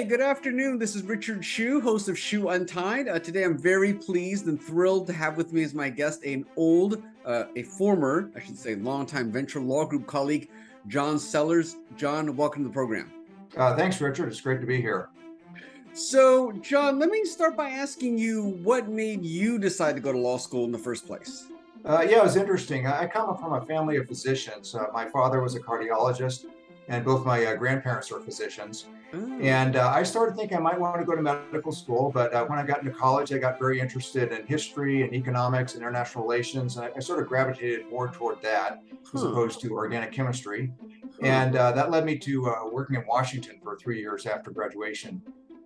good afternoon. This is Richard Hsu, host of Hsu Untied. Today, I'm very pleased and thrilled to have with me as my guest a former, I should say, longtime venture law group colleague, John Sellers. John, welcome to the program. Thanks, Richard. It's great to be here. So, John, let me start by asking you what made you decide to go to law school in the first place? Yeah, it was interesting. I come from a family of physicians. My father was a cardiologist, and both my grandparents were physicians. Oh, And I started thinking I might want to go to medical school, but when I got into college, I got very interested in history and economics and international relations, and I sort of gravitated more toward that as huh, opposed to organic chemistry. huh. And that led me to working in Washington for 3 years after graduation.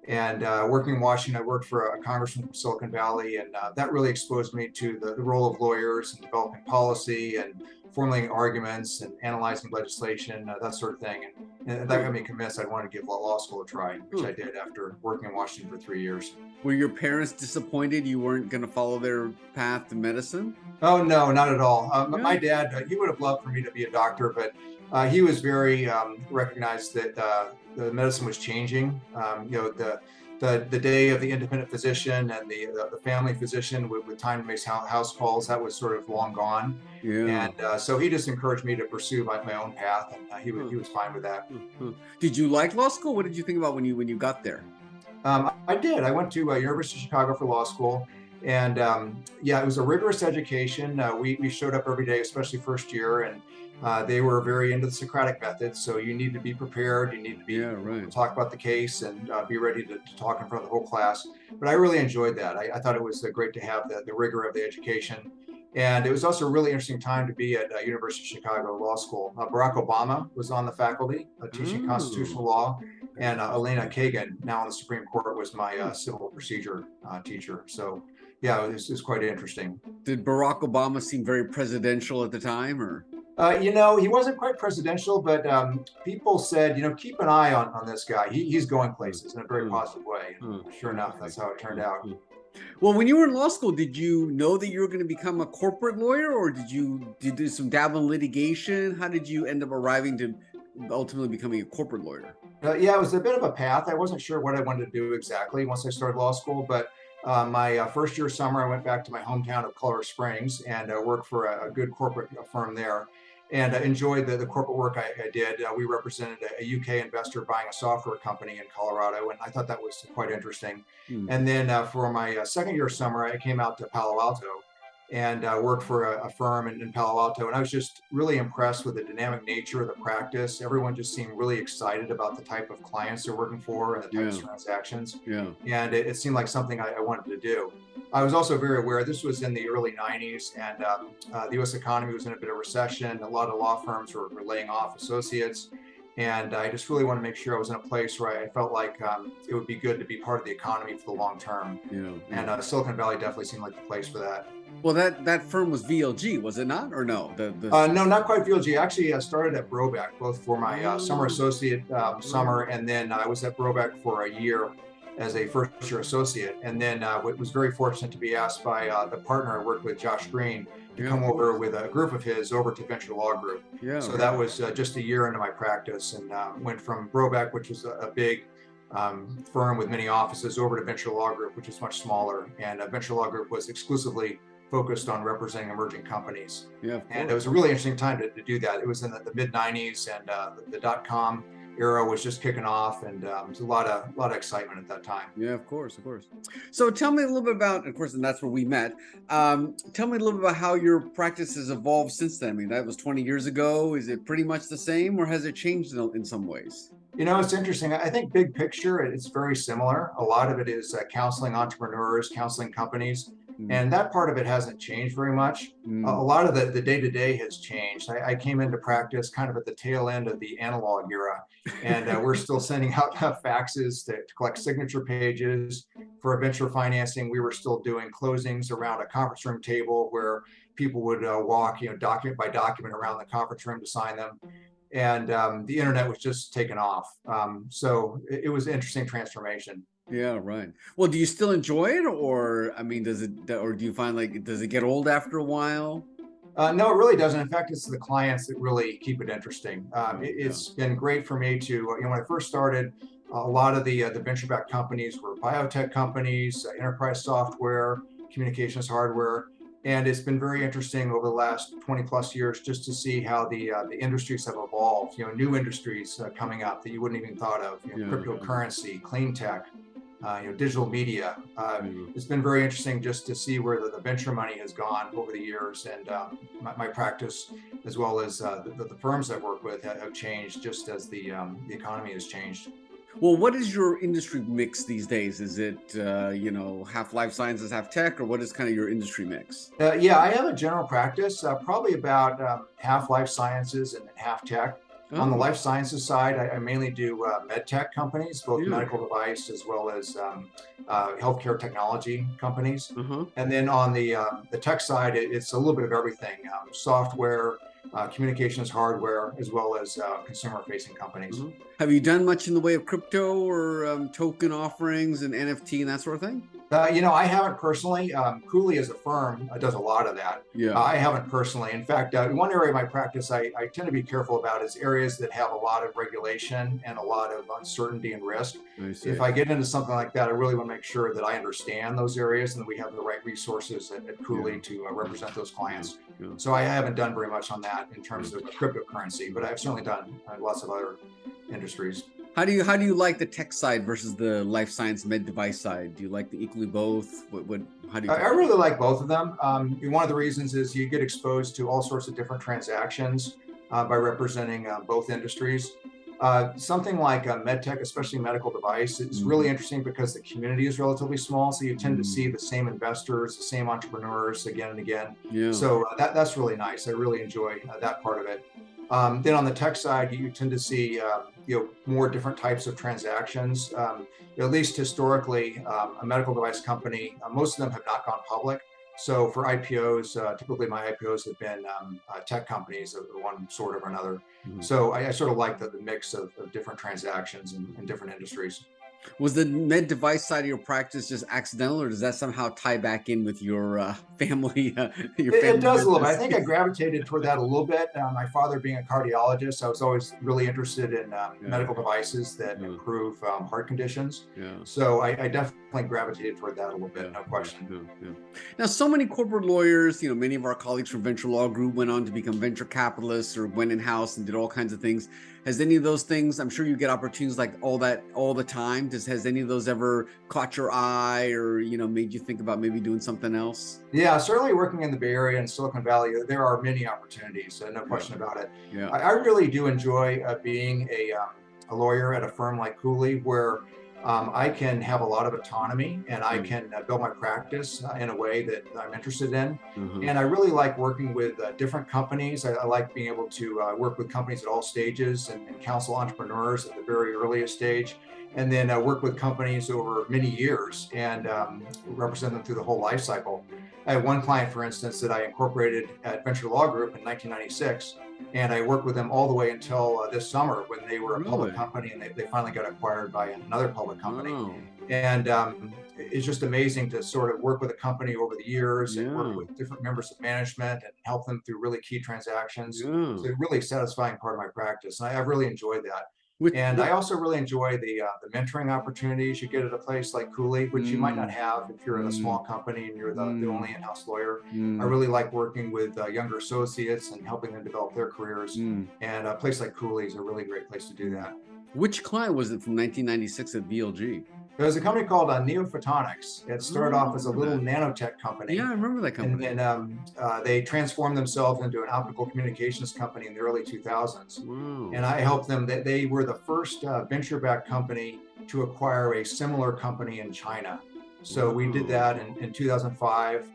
And working in Washington, I worked for a congressman from Silicon Valley, and that really exposed me to the role of lawyers in developing policy and formulating arguments and analyzing legislation, that sort of thing. And that Huh, got me convinced I'd want to give law school a try, which huh. I did after working in Washington for 3 years. Were your parents disappointed you weren't going to follow their path to medicine? Oh, no, not at all. My Yeah. dad, he would have loved for me to be a doctor, but he was very recognized that the medicine was changing. The day of the independent physician and the family physician with time to make house calls, that was sort of long gone. Yeah. And so he just encouraged me to pursue my own path, and Huh, he was fine with that. huh, huh. Did you like law school? What did you think about when you got there? I did. I went to University of Chicago for law school, and yeah, it was a rigorous education. We showed up every day, especially first year, and they were very into the Socratic method. So you need to be prepared. You need to be Yeah, right. talk about the case and be ready to talk in front of the whole class. But I really enjoyed that. I thought it was great to have the rigor of the education. And it was also a really interesting time to be at University of Chicago Law School. Barack Obama was on the faculty teaching Oh, constitutional law, and Elena interesting. Kagan, now on the Supreme Court, was my Hmm. civil procedure teacher. So, yeah, it was quite interesting. Did Barack Obama seem very presidential at the time, or? He wasn't quite presidential, but people said, keep an eye on this guy. He's going Hmm, places in a very hmm, positive way. hmm. And sure enough, Interesting. that's how it turned Hmm, out. hmm. Well, when you were in law school, did you know that you were going to become a corporate lawyer, or did you do some dabble in litigation? How did you end up arriving to ultimately becoming a corporate lawyer? Yeah, it was a bit of a path. I wasn't sure what I wanted to do exactly once I started law school, but my first year summer, I went back to my hometown of Colorado Springs and worked for a good corporate firm there, and enjoyed the corporate work I did. We represented a UK investor buying a software company in Colorado, and I thought that was quite interesting. Hmm. And then for my second year summer, I came out to Palo Alto and worked for a firm in Palo Alto. And I was just really impressed with the dynamic nature of the practice. Everyone just seemed really excited about the type of clients they're working for and the types Yeah, of transactions. yeah. And it seemed like something I wanted to do. I was also very aware this was in the early 90s, and the US economy was in a bit of recession. A lot of law firms were laying off associates. And I just really want to make sure I was in a place where I felt like it would be good to be part of the economy for the long term. Yeah, yeah. And Silicon Valley definitely seemed like the place for that. Well, that firm was VLG, was it not, or no? The No, not quite VLG. Actually, I started at Brobeck, both for my summer Oh, associate oh, summer, and then I was at Brobeck for a year as a first year associate. And then was very fortunate to be asked by the partner I worked with, Josh Green, to yeah, come of over course. with a group of his over to Venture Law Group. Yeah, So that right. was just a year into my practice, and went from Brobeck, which was a big firm with many offices, over to Venture Law Group, which is much smaller. And Venture Law Group was exclusively focused on representing emerging companies. Yeah, of And it course. was a really interesting time to do that. It was in the mid 90s, and the dot-com era was just kicking off, and there was a lot of excitement at that time. Yeah, of course, of course. So tell me a little bit about, of course, and that's where we met. Tell me a little bit about how your practice has evolved since then. I mean, that was 20 years ago. Is it pretty much the same, or has it changed in some ways? It's interesting. I think big picture, it's very similar. A lot of it is counseling entrepreneurs, counseling companies, Mm, and that part of it hasn't changed very much. A mm, lot of the day-to-day has changed. I came into practice kind of at the tail end of the analog era, and we're still sending out faxes to collect signature pages. For venture financing, we were still doing closings around a conference room table where people would walk, document by document around the conference room to sign them, and the internet was just taken off. So it was an interesting transformation. yeah, right. Well, do you still enjoy it, or I mean, or do you find like, does it get old after a while? No, it really doesn't. In fact, it's the clients that really keep it interesting. Yeah, yeah. It's been great for me to, when I first started, A lot of the venture-backed companies were biotech companies, enterprise software, communications hardware. And it's been very interesting over the last 20 plus years just to see how the industries have evolved, new industries coming up that you wouldn't even thought of, cryptocurrency, clean tech, digital media. It's been very interesting just to see where the venture money has gone over the years, and my practice, as well as the firms I've worked with, have changed just as the economy has changed. Well, what is your industry mix these days? Is it, half life sciences, half tech, or what is kind of your industry mix? Yeah, I have a general practice, probably about half life sciences and half tech. On the Oh, life sciences side, I mainly do med tech companies, both yeah. medical device as well as healthcare technology companies. Uh-huh. And then on the tech side, it's a little bit of everything: software, communications hardware, as well as consumer-facing companies. Have you done much in the way of crypto or token offerings and NFT and that sort of thing? I haven't personally. Cooley as a firm does a lot of that. Yeah, I haven't personally. In fact, one area of my practice I tend to be careful about is areas that have a lot of regulation and a lot of uncertainty and risk. I see. If I get into something like that, I really want to make sure that I understand those areas and that we have the right resources at Cooley to represent those clients. Yeah. So I haven't done very much on that in terms of cryptocurrency, but I've certainly done lots of other industries. How do you like the tech side versus the life science med device side? Do you like the equally both? How do you I really like both of them. One of the reasons is you get exposed to all sorts of different transactions by representing both industries. Something like medtech, especially medical device, is really interesting because the community is relatively small. So you tend to see the same investors, the same entrepreneurs again and again. Yeah. So that's really nice. I really enjoy that part of it. Then on the tech side, you tend to see more different types of transactions. At least historically, a medical device company, most of them have not gone public. So for IPOs, typically my IPOs have been tech companies of one sort or another. So I sort of like the mix of different transactions in different industries. Was the med device side of your practice just accidental, or does that somehow tie back in with your family, your It family does a little bit. I business? think I gravitated toward that a little bit. My father being a cardiologist, I was always really interested in Yeah, medical devices that yeah, improve heart conditions. yeah. So I definitely gravitated toward that a little Yeah, bit, no yeah, question. yeah, yeah. Now, so many corporate lawyers, many of our colleagues from Venture Law Group went on to become venture capitalists or went in-house and did all kinds of things. Has any of those things, I'm sure you get opportunities like all that all the time. Has any of those ever caught your eye or, made you think about maybe doing something else? Yeah, certainly working in the Bay Area and Silicon Valley, there are many opportunities, no Yeah, question about it. yeah. I really do enjoy being a lawyer at a firm like Cooley, where I can have a lot of autonomy and I Yeah. can build my practice in a way that I'm interested in. Uh-huh. And I really like working with different companies. I like being able to work with companies at all stages and counsel entrepreneurs at the very earliest stage, and then work with companies over many years and represent them through the whole life cycle. I had one client, for instance, that I incorporated at Venture Law Group in 1996, and I worked with them all the way until this summer when they were a public Really? company and they finally got acquired by another public company. Wow. And it's just amazing to sort of work with a company over the years and work Yeah. with different members of management and help them through really key transactions. Yeah. So a really satisfying part of my practice. And I've really enjoyed that. Which, And which I also really enjoy the mentoring opportunities you get at a place like Cooley, which you might not mm, have if you're in a mm, small company and you're the mm, only in-house lawyer. I mm, really like working with younger associates and helping them develop their careers. mm, And a place like Cooley is a really great place to do mm. that. Which client was it from 1996 at VLG? There's a company called Neophotonics. It Oh, started I off as a remember little that. nanotech Yeah, company, I remember that and company. then they transformed themselves into an optical communications company in the early 2000s. Wow. And I helped them. That they were the first venture-backed company to acquire a similar company in China. So we did Wow. that in 2005.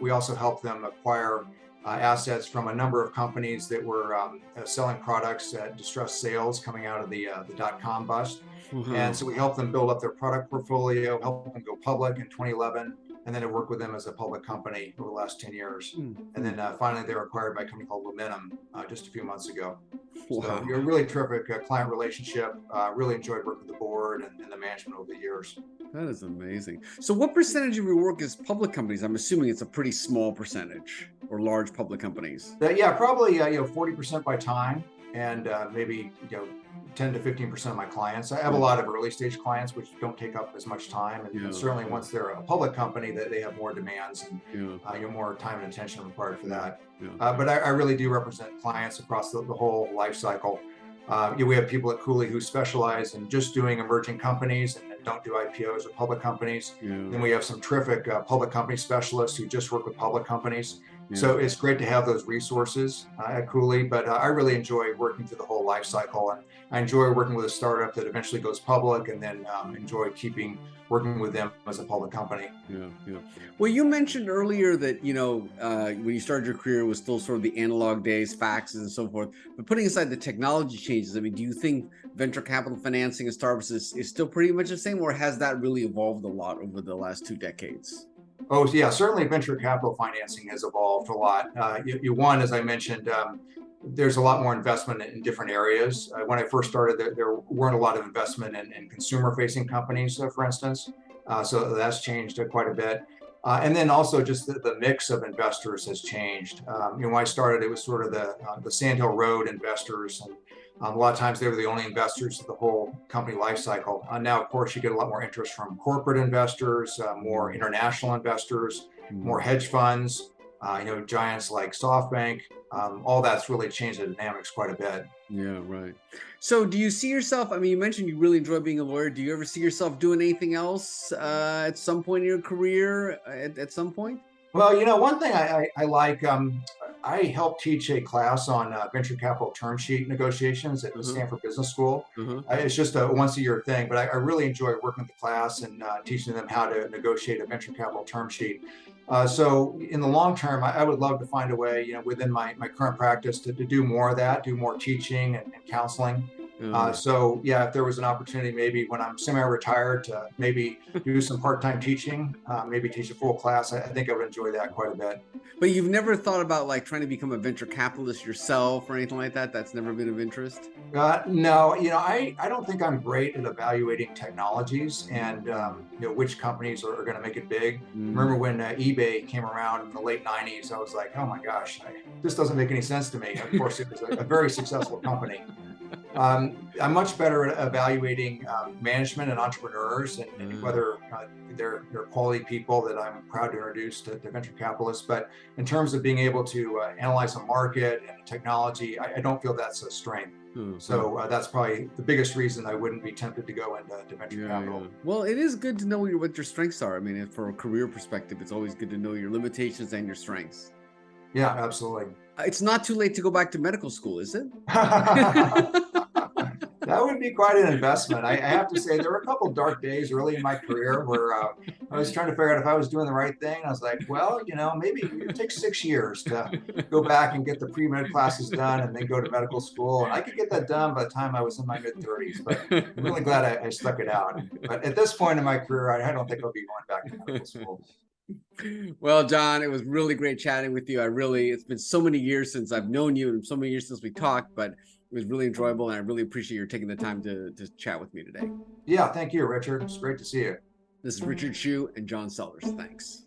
We also helped them acquire assets from a number of companies that were selling products at distressed sales coming out of the dot-com bust. And Wow. so we helped them build up their product portfolio, helped them go public in 2011, and then I worked with them as a public company over the last 10 years. Mm, And mm. then finally, they were acquired by a company called Lumenum just a few months ago. So you're a Wow. really terrific client relationship. Really enjoyed working with the board and the management over the years. That is amazing. So what percentage of your work is public companies? I'm assuming it's a pretty small percentage or large public companies. Yeah, probably 40% by time. and maybe 10 to 15% of my clients. I have a lot of early stage clients which don't take up as much time, and certainly once they're a public company, that they have more demands and more time and attention required for that. But I really do represent clients across the whole life cycle. We have people at Cooley who specialize in just doing emerging companies and don't do IPOs or public companies. Then we have some terrific public company specialists who just work with public companies. So it's great to have those resources at Cooley, but I really enjoy working through the whole life cycle, and I enjoy working with a startup that eventually goes public, and then enjoy working with them as a public company. Well, you mentioned earlier that when you started your career, it was still sort of the analog days, faxes and so forth. But putting aside the technology changes, I mean, do you think venture capital financing and startups is still pretty much the same, or has that really evolved a lot over the last 2 decades? Oh, yeah, certainly venture capital financing has evolved a lot. One, as I mentioned, there's a lot more investment in different areas. When I first started, there weren't a lot of investment in consumer-facing companies, for instance. So that's changed quite a bit. And then also just the mix of investors has changed. When I started, it was sort of the Sandhill Road investors, and a lot of times they were the only investors of the whole company life cycle. Now, of course, you get a lot more interest from corporate investors, more international investors, more hedge funds, giants like SoftBank. All that's really changed the dynamics quite a bit. Yeah, right. So do you see yourself, I mean, you mentioned you really enjoy being a lawyer. Do you ever see yourself doing anything else at some point in your career at some point? Well, one thing I like, I helped teach a class on venture capital term sheet negotiations at the Stanford Business School. It's just a once-a-year thing, but I really enjoy working with the class and teaching them how to negotiate a venture capital term sheet. So in the long term, I would love to find a way, within my current practice to do more of that, do more teaching and counseling. So yeah, if there was an opportunity, maybe when I'm semi-retired, to maybe do some part-time teaching, maybe teach a full class, I think I would enjoy that quite a bit. But you've never thought about like trying to become a venture capitalist yourself or anything like that? That's never been of interest? No, I don't think I'm great at evaluating technologies and which companies are going to make it big. Remember when eBay came around in the late 90s, I was like, oh my gosh, this doesn't make any sense to me. Of course, it was a very successful company. I'm much better at evaluating management and entrepreneurs and whether they're quality people that I'm proud to introduce to venture capitalists. But in terms of being able to analyze a market and technology, I don't feel that's a strength. So that's probably the biggest reason I wouldn't be tempted to go into venture capital. Well, it is good to know what your strengths are. I mean, for a career perspective, it's always good to know your limitations and your strengths. Yeah, absolutely. It's not too late to go back to medical school, is it? That would be quite an investment. I have to say, there were a couple of dark days early in my career where I was trying to figure out if I was doing the right thing. I was like, well, maybe it takes 6 years to go back and get the pre-med classes done and then go to medical school. And I could get that done by the time I was in my mid-30s, but I'm really glad I stuck it out. But at this point in my career, I don't think I'll be going back to medical school. Well, John, it was really great chatting with you. It's been so many years since I've known you and so many years since we talked, but it was really enjoyable, and I really appreciate you taking the time to chat with me today. Yeah, thank you, Richard. It's great to see you. This is Richard Hsu and John Sellers. Thanks.